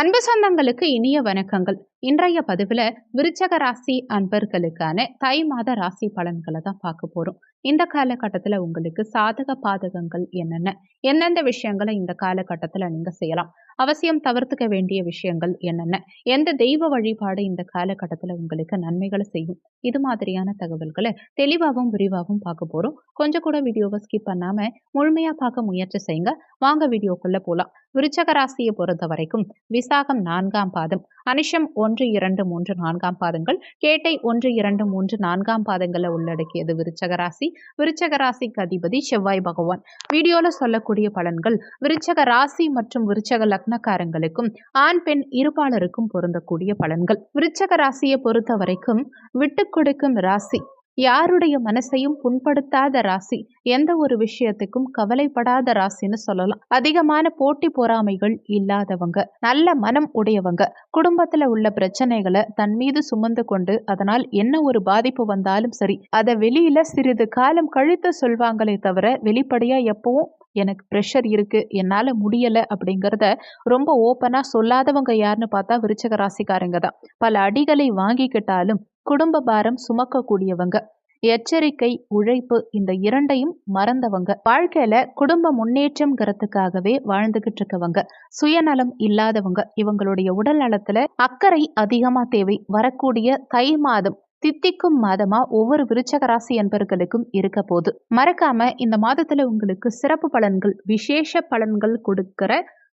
அன்பு சொந்தங்களுக்கு இனிய வணக்கங்கள். இன்றைய பதிவுல விருச்சக ராசி அன்பர்களுக்கான தை மாத ராசி பலன்களை தான் பார்க்க போறோம். இந்த காலகட்டத்துல உங்களுக்கு சாதக பாதகங்கள் என்னென்ன, எந்தெந்த விஷயங்களை இந்த காலகட்டத்துல நீங்க செய்யலாம், அவசியம் தவிர்த்துக்க வேண்டிய விஷயங்கள் என்னென்ன, எந்த தெய்வ வழிபாடு இந்த காலகட்டத்துல உங்களுக்கு நன்மைகளை செய்யும், இது மாதிரியான தகவல்களை தெளிவாகவும் விரிவாகவும் பார்க்க போறோம். கொஞ்சம் கூட வீடியோவை ஸ்கிப் பண்ணாம முழுமையா பார்க்க முயற்சி செய்யுங்க. வாங்க வீடியோக்குள்ள போலாம். விருச்சக ராசியை பொறுத்த வரைக்கும் விசாகம் 4ஆம் பாதம், அனிஷம் 1, 2, 3, 4ஆம் பாதங்கள், கேட்டை 1, 2, 3, 4ஆம் பாதங்களை உள்ளடக்கியது விருச்சக ராசி. விருச்சக ராசிக்கு அதிபதி செவ்வாய் பகவான். வீடியோல சொல்லக்கூடிய பலன்கள் விருச்சக ராசி மற்றும் விருச்சக லக்னக்காரங்களுக்கும் ஆண் பெண் இருபாலருக்கும் பொருந்தக்கூடிய பலன்கள். விருச்சக ராசியை பொறுத்த வரைக்கும் விட்டு கொடுக்கும் ராசி, யாருடைய மனசையும் புண்படுத்தாத ராசி, எந்த ஒரு விஷயத்துக்கும் கவலைப்படாத ராசின்னு சொல்லலாம். அதிகமான போட்டி பொறாமைகள் இல்லாதவங்க, நல்ல மனம் உடையவங்க, குடும்பத்துல உள்ள பிரச்சனைகளை தன் மீது சுமந்து கொண்டு அதனால் என்ன ஒரு பாதிப்பு வந்தாலும் சரி அதை வெளியில சிறிது காலம் கழித்து சொல்வாங்களே தவிர வெளிப்படையா எப்பவும் எனக்கு ப்ரெஷர் இருக்கு, என்னால முடியல அப்படிங்கிறத ரொம்ப ஓப்பனா சொல்லாதவங்க யாருன்னு பார்த்தா விருச்சக ராசிக்காரங்க தான். பல அடிகளை வாங்கிக்கிட்டாலும் குடும்ப பாரம் சுமக்கக்கூடியவங்க, எச்சரிக்கை, உழைப்பு, இந்த இரண்டையும் மறந்தவங்க, வாழ்க்கையில குடும்ப முன்னேற்றம்ங்கிறதுக்காகவே வாழ்ந்துகிட்டு இருக்கவங்க, சுயநலம் இல்லாதவங்க, இவங்களுடைய உடல் நலத்துல அக்கறை அதிகமா தேவை. வரக்கூடிய தை மாதம் தித்திக்கும் மாதமா ஒவ்வொரு விருச்சக ராசி என்பர்களுக்கும் இருக்க போது. மறக்காம இந்த மாதத்துல உங்களுக்கு சிறப்பு பலன்கள், விசேஷ பலன்கள் கொடுக்கிற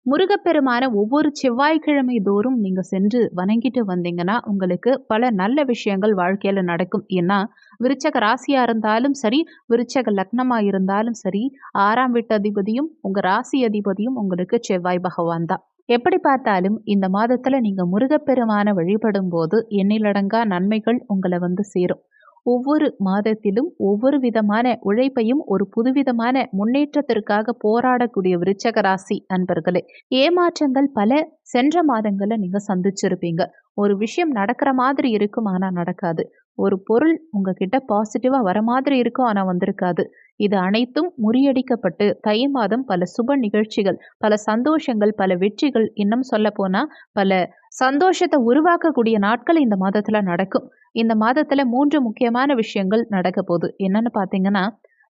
முருகப்பெருமான ஒவ்வொரு செவ்வாய்க்கிழமை தோறும் நீங்க சென்று வணங்கிட்டு வந்தீங்கன்னா உங்களுக்கு பல நல்ல விஷயங்கள் வாழ்க்கையில நடக்கும். ஏன்னா விருச்சக ராசியா இருந்தாலும் சரி, விருச்சக லக்னமா இருந்தாலும் சரி, 6ஆம் வீட்டு அதிபதியும் உங்க ராசி அதிபதியும் உங்களுக்கு செவ்வாய் பகவான் தான். எப்படி பார்த்தாலும் இந்த மாதத்துல நீங்க முருகப்பெருமான வழிபடும் போது எண்ணிலடங்கா நன்மைகள் உங்களை வந்து சேரும். ஒவ்வொரு மாதத்திலும் ஒவ்வொரு விதமான உழைப்பையும் ஒரு புதுவிதமான முன்னேற்றத்திற்காக போராடக்கூடிய விருச்சக ராசி அன்பர்களே, ஏமாற்றங்கள் பல சென்ற மாதங்களை நீங்க சந்திச்சிருப்பீங்க. ஒரு விஷயம் நடக்கிற மாதிரி இருக்கும் ஆனா நடக்காது. ஒரு பொருள் உங்ககிட்ட பாசிட்டிவா வர மாதிரி இருக்கும் ஆனா வந்திருக்காது. இது அனைத்தும் முறியடிக்கப்பட்டு தை மாதம் பல சுப நிகழ்ச்சிகள், பல சந்தோஷங்கள், பல வெற்றிகள், இன்னும் சொல்ல போனா பல சந்தோஷத்தை உருவாக்கக்கூடிய நாட்கள் இந்த மாதத்துல நடக்கும். இந்த மாதத்துல 3 முக்கியமான விஷயங்கள் நடக்க போகுது. என்னன்னு பாத்தீங்கன்னா,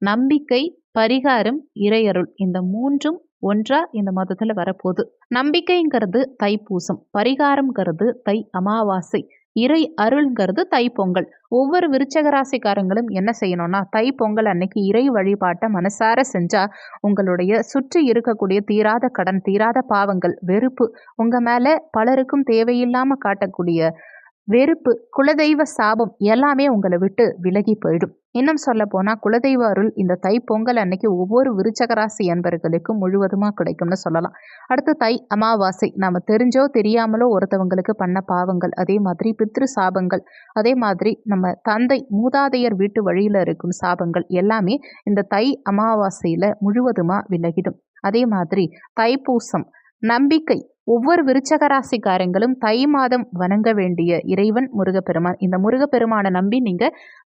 நம்பிக்கை, பரிகாரம், இறையருள், இந்த 3ம் ஒன்றா இந்த மாதத்துல வரப்போகுது. நம்பிக்கைங்கிறது தைப்பூசம், பரிகாரம்ங்கிறது தை அமாவாசை, இறை அருள்ங்கிறது தைப்பொங்கல். ஒவ்வொரு விருச்சக ராசிக்காரங்களும் என்ன செய்யணும்னா, தை பொங்கல் அன்னைக்கு இறை வழிபாட்டை மனசார செஞ்சா உங்களுடைய சுற்றி இருக்கக்கூடிய தீராத கடன், தீராத பாவங்கள், வெறுப்பு, உங்க மேல பலருக்கும் தேவையில்லாம காட்டக்கூடிய வெறுப்பு, குலதெய்வ சாபம் எல்லாமே உங்களை விட்டு விலகி போயிடும். இன்னும் சொல்ல போனா குலதெய்வ அருள் இந்த தை பொங்கல் அன்னைக்கு ஒவ்வொரு விருச்சக ராசி அன்பர்களுக்கும் முழுவதுமா கிடைக்கும்னு சொல்லலாம். அடுத்து தை அமாவாசை, நாம தெரிஞ்சோ தெரியாமலோ ஒருத்தவங்களுக்கு பண்ண பாவங்கள், அதே மாதிரி பித்ரு சாபங்கள், அதே மாதிரி நம்ம தந்தை மூதாதையர் வீட்டு வழியில இருக்கும் சாபங்கள் எல்லாமே இந்த தை அமாவாசையில முழுவதுமா விலகிடும். அதே மாதிரி தைப்பூசம், நம்பிக்கை, ஒவ்வொரு விருச்சக ராசிக்காரங்களும் தை மாதம் வணங்க வேண்டிய இறைவன் முருகப்பெருமான். இந்த முருகப்பெருமானை நம்பி நீங்க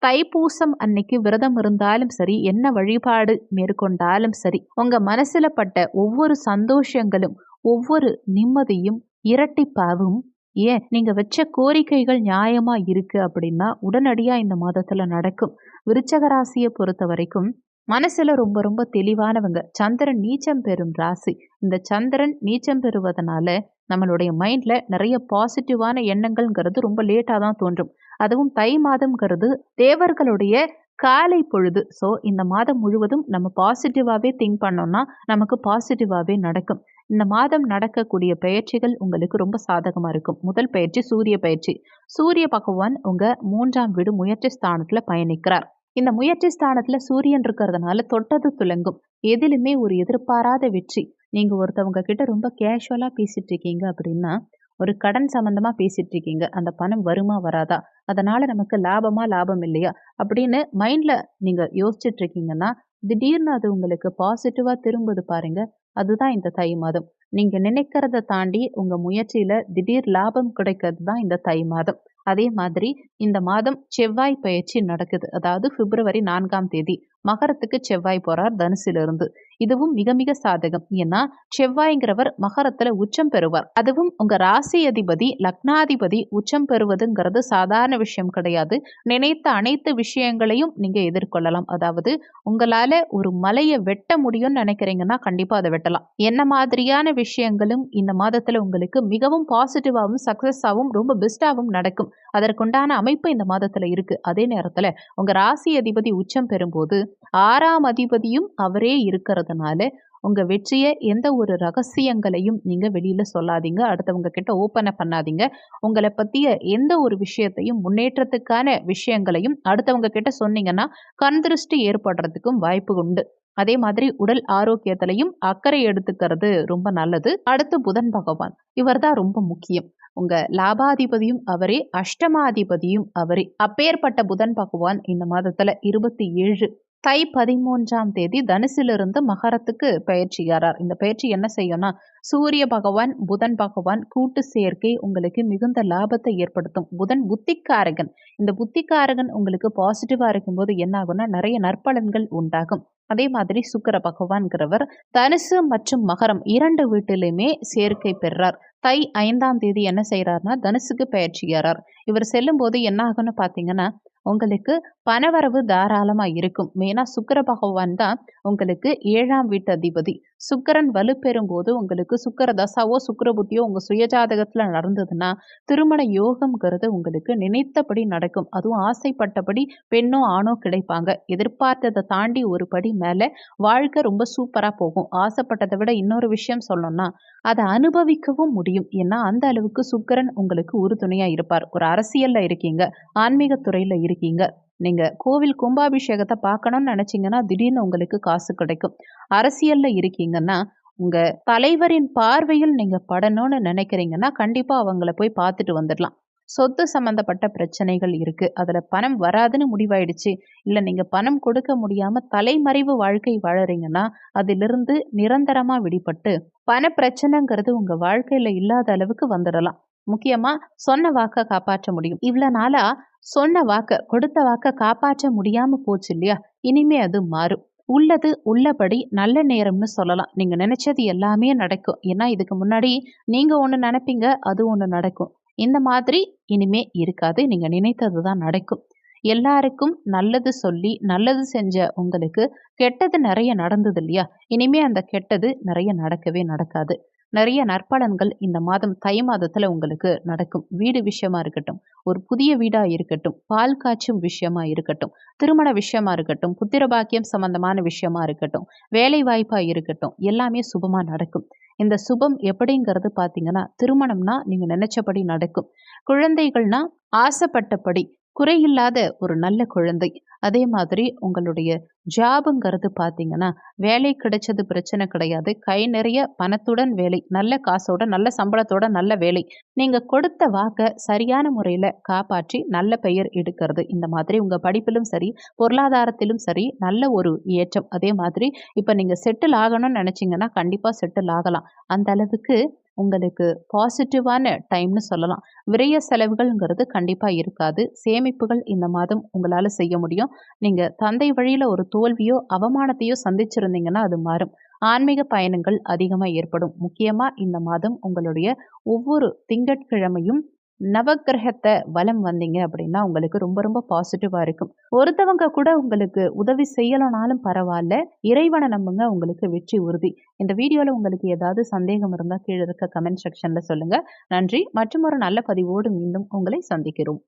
தைப்பூசம் அன்னைக்கு விரதம் இருந்தாலும் சரி, என்ன வழிபாடு மேற்கொண்டாலும் சரி, உங்க மனசுல பட்ட ஒவ்வொரு சந்தோஷங்களும் ஒவ்வொரு நிம்மதியும் இரட்டிப்பாவும், ஏன் நீங்க வச்ச கோரிக்கைகள் நியாயமா இருக்கு அப்படின்னா உடனடியா இந்த மாதத்துல நடக்கும். விருச்சக ராசியை பொறுத்த வரைக்கும் மனசுல ரொம்ப ரொம்ப தெளிவானவங்க. சந்திரன் நீச்சம் பெறும் ராசி. இந்த சந்திரன் நீச்சம் பெறுவதனால நம்மளுடைய மைண்ட்ல நிறைய பாசிட்டிவான எண்ணங்கள்ங்கிறது ரொம்ப லேட்டா தான் தோன்றும். அதுவும் தை மாதம்ங்கிறது தேவர்களுடைய காலை பொழுது. ஸோ இந்த மாதம் முழுவதும் நம்ம பாசிட்டிவாவே திங்க் பண்ணோம்னா நமக்கு பாசிட்டிவாவே நடக்கும். இந்த மாதம் நடக்கக்கூடிய பயிற்சிகள் உங்களுக்கு ரொம்ப சாதகமா இருக்கும். முதல் பயிற்சி சூரிய பயிற்சி. சூரிய பகவான் உங்க 3ஆம் வீடு முயற்சி ஸ்தானத்துல பயணிக்கிறார். இந்த முயற்சி ஸ்தானத்துல சூரியன் இருக்கிறதுனால தொட்டது துலங்கும். எதிலுமே ஒரு எதிர்பாராத வெற்றி. நீங்க ஒருத்தவங்க கிட்ட ரொம்ப கேஷுவலா பேசிட்டு இருக்கீங்க அப்படின்னா, ஒரு கடன் சம்பந்தமா பேசிட்டு இருக்கீங்க, அந்த பணம் வருமா வராதா, அதனால நமக்கு லாபமா லாபம் இல்லையா அப்படின்னு மைண்ட்ல நீங்க யோசிச்சுட்டு இருக்கீங்கன்னா, திடீர்னு அது உங்களுக்கு பாசிட்டிவா திரும்புது பாருங்க, அதுதான் இந்த தை மாதம். நீங்க நினைக்கிறத தாண்டி உங்க முயற்சியில திடீர் லாபம் கிடைக்கிறது தான் இந்த தை மாதம். அதே மாதிரி இந்த மாதம் செவ்வாய் பயிற்சி நடக்குது. அதாவது பிப்ரவரி 4ஆம் தேதி மகரத்துக்கு செவ்வாய் போறார் தனுசிலிருந்து. இதுவும் மிக மிக சாதகம். ஏன்னா செவ்வாய்ங்கிறவர் மகரத்துல உச்சம் பெறுவார். அதுவும் உங்க ராசி அதிபதி லக்னாதிபதி உச்சம் பெறுவதுங்கிறது சாதாரண விஷயம் கிடையாது. நினைத்த அனைத்து விஷயங்களையும் நீங்க எதிர்கொள்ளலாம். அதாவது உங்களால ஒரு மலையை வெட்ட முடியும்னு நினைக்கிறீங்கன்னா கண்டிப்பா அதை வெட்டலாம். என்ன மாதிரியான விஷயங்களும் இந்த மாதத்துல உங்களுக்கு மிகவும் பாசிட்டிவாகவும் சக்சஸாகவும் ரொம்ப பெஸ்டாகவும் நடக்கும். அதற்குண்டான அமைப்பு இந்த மாதத்துல இருக்கு. அதே நேரத்துல உங்க ராசி அதிபதி உச்சம் பெறும்போது 6ஆம் அதிபதியும் அவரே இருக்கிறதுனால உங்க வெற்றிய எந்த ஒரு ரகசியங்களையும் நீங்க வெளியில சொல்லாதீங்க. அடுத்தவங்க கிட்ட ஓப்பன் பண்ணாதீங்க. உங்கள பத்திய எந்த ஒரு விஷயத்தையும் முன்னேற்றத்துக்கான விஷயங்களையும் அடுத்தவங்க கிட்ட சொன்னீங்கன்னா கண் திருஷ்டி ஏற்படுறதுக்கும் வாய்ப்பு உண்டு. அதே மாதிரி உடல் ஆரோக்கியத்திலையும் அக்கறை எடுத்துக்கிறது ரொம்ப நல்லது. அடுத்து புதன் பகவான். இவர்தான் ரொம்ப முக்கியம். உங்க லாபாதிபதியும் அவரே, அஷ்டமாதிபதியும் அவரே. அப்பேற்பட்ட புதன் பகவான் இந்த மாதத்துல 27 தை 13ஆம் தேதி தனுசிலிருந்து மகரத்துக்கு பயிற்சியாரார். இந்த பயிற்சி என்ன செய்யும்னா, சூரிய பகவான் புதன் பகவான் கூட்டு சேர்க்கை உங்களுக்கு மிகுந்த லாபத்தை ஏற்படுத்தும். புதன் புத்திக்காரகன். இந்த புத்திக்காரகன் உங்களுக்கு பாசிட்டிவா இருக்கும்போது என்ன ஆகும்னா நிறைய நற்பலன்கள் உண்டாகும். அதே மாதிரி சுக்கிர பகவான்கிறவர் தனுசு மற்றும் மகரம் 2 வீட்டிலுமே சேர்க்கை பெறார். தை 5ஆம் தேதி என்ன செய்யறாருன்னா தனுசுக்கு பயிற்சியாரார். இவர் செல்லும் போது என்ன ஆகும்னு பாத்தீங்கன்னா உங்களுக்கு பணவரவு தாராளமா இருக்கும். மெயினா சுக்கிர பகவான் தான் உங்களுக்கு 7ஆம் வீட்டு அதிபதி. சுக்கிரன் வலுப்பெறும் போது உங்களுக்கு சுக்கிர தசாவோ சுக்கிர புத்தியோ உங்க சுயஜாதகத்துல நடந்ததுன்னா திருமண யோகம்ங்கிறது உங்களுக்கு நினைத்தபடி நடக்கும். அதுவும் ஆசைப்பட்டபடி பெண்ணோ ஆணோ கிடைப்பாங்க. எதிர்பார்த்ததை தாண்டி ஒரு படி மேல வாழ்க்கை ரொம்ப சூப்பரா போகும். ஆசைப்பட்டதை விட இன்னொரு விஷயம் சொல்லணும்னா அதை அனுபவிக்கவும் முடியும். ஏன்னா அந்த அளவுக்கு சுக்கிரன் உங்களுக்கு உறுதுணையா இருப்பார். ஒரு அரசியல்ல இருக்கீங்க, ஆன்மீக துறையில இருக்கீங்க, நீங்க கோவில் கும்பாபிஷேகத்தை பார்க்கணும்னு நினைச்சீங்கன்னா திடீர்னு உங்களுக்கு காசு கிடைக்கும். அரசியல்ல இருக்கீங்கன்னா உங்க தலைவரின் பார்வையில் நீங்க படணும்னு நினைக்கிறீங்கன்னா கண்டிப்பா அவங்கள போய் பார்த்துட்டு வந்துடலாம். சொத்து சம்பந்தப்பட்ட பிரச்சனைகள் இருக்கு, அதுல பணம் வராதுன்னு முடிவாயிடுச்சு, இல்ல நீங்க பணம் கொடுக்க முடியாம தலைமறைவு வாழ்க்கை வாழறீங்கன்னா அதிலிருந்து நிரந்தரமா விடுபட்டு பண பிரச்சனைங்கிறது உங்க வாழ்க்கையில இல்லாத அளவுக்கு வந்துடலாம். முக்கியமா சொன்ன வாக்க காப்பாற்ற முடியும். இவ்வளவு நாளா சொன்ன வாக்க கொடுத்த வாக்க காப்பாற்ற முடியாம போச்சு இல்லையா? இனிமே அது மாறும். உள்ளது உள்ளபடி நல்ல நேரம்னு சொல்லலாம். நீங்க நினைச்சது எல்லாமே நடக்கும். ஏன்னா இதுக்கு முன்னாடி நீங்க ஒண்ணு நினைப்பீங்க, அது ஒண்ணு நடக்கும். இந்த மாதிரி இனிமே இருக்காது. நீங்க நினைத்ததுதான் நடக்கும். எல்லாருக்கும் நல்லது சொல்லி நல்லது செஞ்ச உங்களுக்கு கெட்டது நிறைய நடந்தது இல்லையா? இனிமே அந்த கெட்டது நிறைய நடக்கவே நடக்காது. நிறைய நற்பலன்கள் இந்த மாதம் தை மாதத்துல உங்களுக்கு நடக்கும். வீடு விஷயமா இருக்கட்டும், ஒரு புதிய வீடா இருக்கட்டும், பால் காய்ச்சும் விஷயமா இருக்கட்டும், திருமண விஷயமா இருக்கட்டும், புத்திர பாக்கியம் சம்பந்தமான விஷயமா இருக்கட்டும், வேலை வாய்ப்பா இருக்கட்டும், எல்லாமே சுபமா நடக்கும். இந்த சுபம் எப்படிங்கிறது பாத்தீங்கன்னா, திருமணம்னா நீங்க நினைச்சபடி நடக்கும். குழந்தைகள்னா ஆசைப்பட்டபடி குறையில்லாத ஒரு நல்ல குழந்தை. அதே மாதிரி உங்களுடைய ஜாபுங்கிறது பார்த்தீங்கன்னா, வேலை கிடைச்சது பிரச்சனை கிடையாது. கை நிறைய பணத்துடன் வேலை, நல்ல காசோட, நல்ல சம்பளத்தோட நல்ல வேலை. நீங்க கொடுத்த வாக்க சரியான முறையில காப்பாற்றி நல்ல பெயர் எடுக்கிறது. இந்த மாதிரி உங்க படிப்பிலும் சரி, பொருளாதாரத்திலும் சரி நல்ல ஒரு ஏற்றம். அதே மாதிரி இப்ப நீங்க செட்டில் ஆகணும்னு நினைச்சீங்கன்னா, கண்டிப்பா செட்டில் ஆகலாம். அந்த அளவுக்கு உங்களுக்கு பாசிட்டிவான டைம்னு சொல்லலாம். விரய செலவுகள்ங்கிறது கண்டிப்பா இருக்காது. சேமிப்புகள் இந்த மாதம் உங்களால செய்ய முடியும். நீங்க தந்தை வழியில ஒரு தோல்வியோ, அவமானத்தையோ சந்திச்சிருந்தீங்கன்னா அது மாறும். ஆன்மீக பயணங்கள் அதிகமா ஏற்படும். முக்கியமா இந்த மாதம் உங்களுடைய ஒவ்வொரு திங்கட்கிழமையும் நவக்கிரகத்தை வலம் வந்தீங்க அப்படின்னா உங்களுக்கு ரொம்ப ரொம்ப பாசிட்டிவா இருக்கும். ஒருத்தவங்க கூட உங்களுக்கு உதவி செய்யலனாலும் பரவாயில்ல, இறைவனை நம்புங்க, உங்களுக்கு வெற்றி உறுதி. இந்த வீடியோல உங்களுக்கு ஏதாவது சந்தேகம் இருந்தா கீழே இருக்க கமெண்ட் செக்ஷன்ல சொல்லுங்க. நன்றி. மற்றும் ஒரு நல்ல பதிவோடு மீண்டும் உங்களை சந்திக்கிறோம்.